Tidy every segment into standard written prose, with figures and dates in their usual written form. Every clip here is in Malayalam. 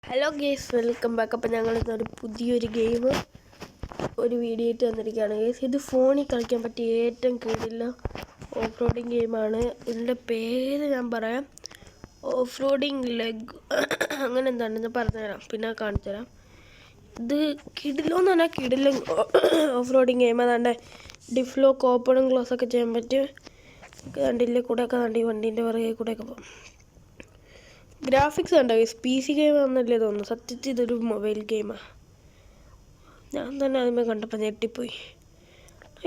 Hello guys, welcome back. അപ്പം ഞങ്ങൾ ഇന്നൊരു പുതിയൊരു ഗെയിം ഒരു വീഡിയോ ആയിട്ട് വന്നിരിക്കുകയാണ് ഗേസ്. ഇത് ഫോണിൽ കളിക്കാൻ പറ്റിയ ഏറ്റവും കീഴിലുള്ള ഓഫ് റോഡിങ് ഗെയിമാണ്. ഇതിൻ്റെ പേര് ഞാൻ പറയാം, ഓഫ് റോഡിങ് ലെഗ് അങ്ങനെ എന്താണെന്ന് പറഞ്ഞുതരാം, പിന്നെ കാണിച്ചു തരാം. ഇത് കിടിലെന്ന് പറഞ്ഞാൽ കിടിലം ഓഫ് റോഡിങ് ഗെയിം. അതാണ്ട് ഡിഫ്ലോക്ക് ഓപ്പണും ക്ലോസ് ഒക്കെ ചെയ്യാൻ പറ്റും. കണ്ടില്ലേ, കൂടെയൊക്കെ കണ്ടി വണ്ടീൻ്റെ പുറകെ കൂടെയൊക്കെ പോകും. ഗ്രാഫിക്സ് കണ്ടോ, പി സി ഗെയിം ആണെന്നല്ലേ തോന്നുന്നു. സത്യത്തിൽ ഇതൊരു മൊബൈൽ ഗെയിമാണ്. ഞാൻ തന്നെ ആദ്യമേ കണ്ടപ്പോൾ ഞെട്ടിപ്പോയി.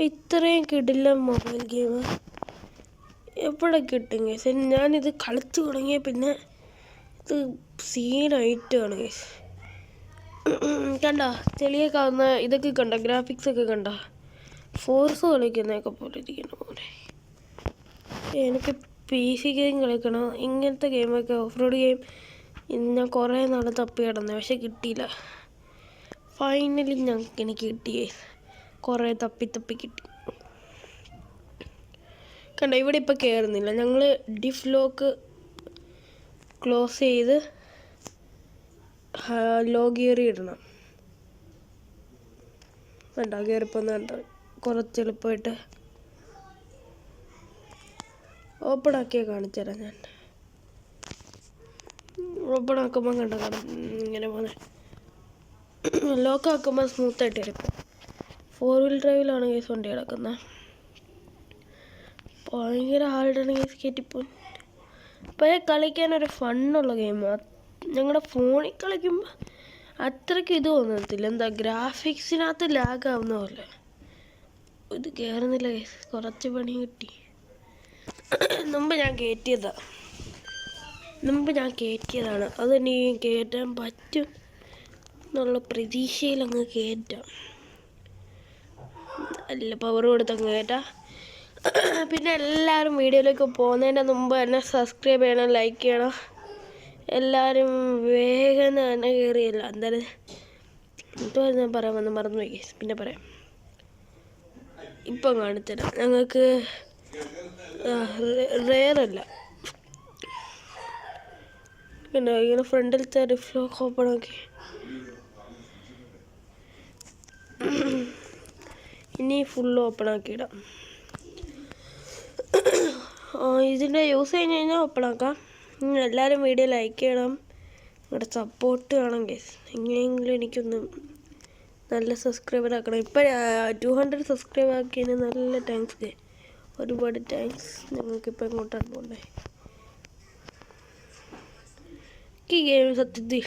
ഇത്രയും കിടില്ല മൊബൈൽ ഗെയിം എവിടെ കിട്ടും ഗേസ്? ഞാനിത് കളിച്ചു തുടങ്ങിയ പിന്നെ ഇത് സീനായിട്ടാണ് ഗേസ്. കണ്ടോ ചെളിയൊക്കെ ആവുന്ന ഇതൊക്കെ കണ്ടോ, ഗ്രാഫിക്സ് ഒക്കെ കണ്ടോ, ഫോർസ് കളിക്കുന്നതൊക്കെ പോലെ ഇരിക്കുന്ന പോലെ. എനിക്ക് പി സി ഗെയിം കളിക്കണം. ഇങ്ങനത്തെ ഗെയിമൊക്കെ ഓഫ് റോഡ് ഗെയിം ഞാൻ കുറേ നാൾ തപ്പി കിടന്നു, പക്ഷെ കിട്ടിയില്ല. ഫൈനലി എനിക്ക് കിട്ടിയേ, കുറേ തപ്പി കിട്ടി. കണ്ടോ, ഇവിടെ ഇപ്പോൾ കയറുന്നില്ല. ഞങ്ങൾ ഡിഫ്ലോക്ക് ക്ലോസ് ചെയ്ത് ലോ ഗിയർ ഇടണം. കണ്ടോ, കയറിപ്പോന്ന് കണ്ടോ, കുറച്ച് എളുപ്പമായിട്ട് ഓപ്പൺ ആക്കിയാൽ കാണിച്ചു തരാം. ഞാൻ ഓപ്പൺ ആക്കുമ്പോൾ കണ്ടോ ഇങ്ങനെ പോകുന്നത്. ലോക്ക് ആക്കുമ്പോൾ സ്മൂത്തായിട്ട് എടുക്കും. 4 വീൽ ഡ്രൈവിലാണ് കേസ് വണ്ടി കിടക്കുന്നത്. ഭയങ്കര ഹാർഡാണ് കേസ് കയറ്റിപ്പോയി. അപ്പോൾ കളിക്കാനൊരു ഫണ്ണുള്ള ഗെയിമാണ്. ഞങ്ങളുടെ ഫോണിൽ കളിക്കുമ്പോൾ അത്രയ്ക്ക് ഇത് തോന്നത്തില്ല. എന്താ ഗ്രാഫിക്സിനകത്ത് ലാഗാവുന്ന പോലെ. ഇത് കയറുന്നില്ല കേസ്, കുറച്ച് പണി കിട്ടി. മുമ്പ് ഞാൻ കയറ്റിയതാണ്. അത് ഇനി കയറ്റാൻ പറ്റും എന്നുള്ള പ്രതീക്ഷയിൽ അങ്ങ് കയറ്റാം. നല്ല പവർ കൊടുത്തങ്ങ് കയറ്റാം. പിന്നെ എല്ലാവരും വീഡിയോയിലേക്ക് പോകുന്നതിൻ്റെ മുമ്പ് തന്നെ സബ്സ്ക്രൈബ് ചെയ്യണം, ലൈക്ക് ചെയ്യണം. എല്ലാവരും വേഗം തന്നെ കയറിയല്ല. എന്തായാലും ഞാൻ പറയാമെന്ന് മറന്നുപോയി, പിന്നെ പറയാം. ഇപ്പം കാണിച്ചുതരാം. ഞങ്ങൾക്ക് റെയറല്ല, പിന്നെ ഇങ്ങനെ ഫ്രണ്ടിലത്തെ ഡിഫ്ലോക്ക് ഓപ്പൺ ആക്കി. ഇനി ഫുൾ ഓപ്പൺ ആക്കിയിടാം. ഇതിൻ്റെ യൂസ് കഴിഞ്ഞ് കഴിഞ്ഞാൽ ഓപ്പൺ ആക്കാം. എല്ലാവരും വീഡിയോ ലൈക്ക് ചെയ്യണം, നിങ്ങളുടെ സപ്പോർട്ട് വേണം ഗൈസ്. എങ്ങനെയെങ്കിലും എനിക്കൊന്ന് നല്ല സബ്സ്ക്രൈബർ ആക്കണം. ഇപ്പം 200 സബ്സ്ക്രൈബ് ആക്കിയതിന് നല്ല താങ്ക്സ്, ഒരുപാട് താങ്ക്സ്. ഞങ്ങൾക്കിപ്പോൾ എങ്ങോട്ടാണ് പോകണ്ടേ? ഈ ഗെയിം സത്യത്തിൽ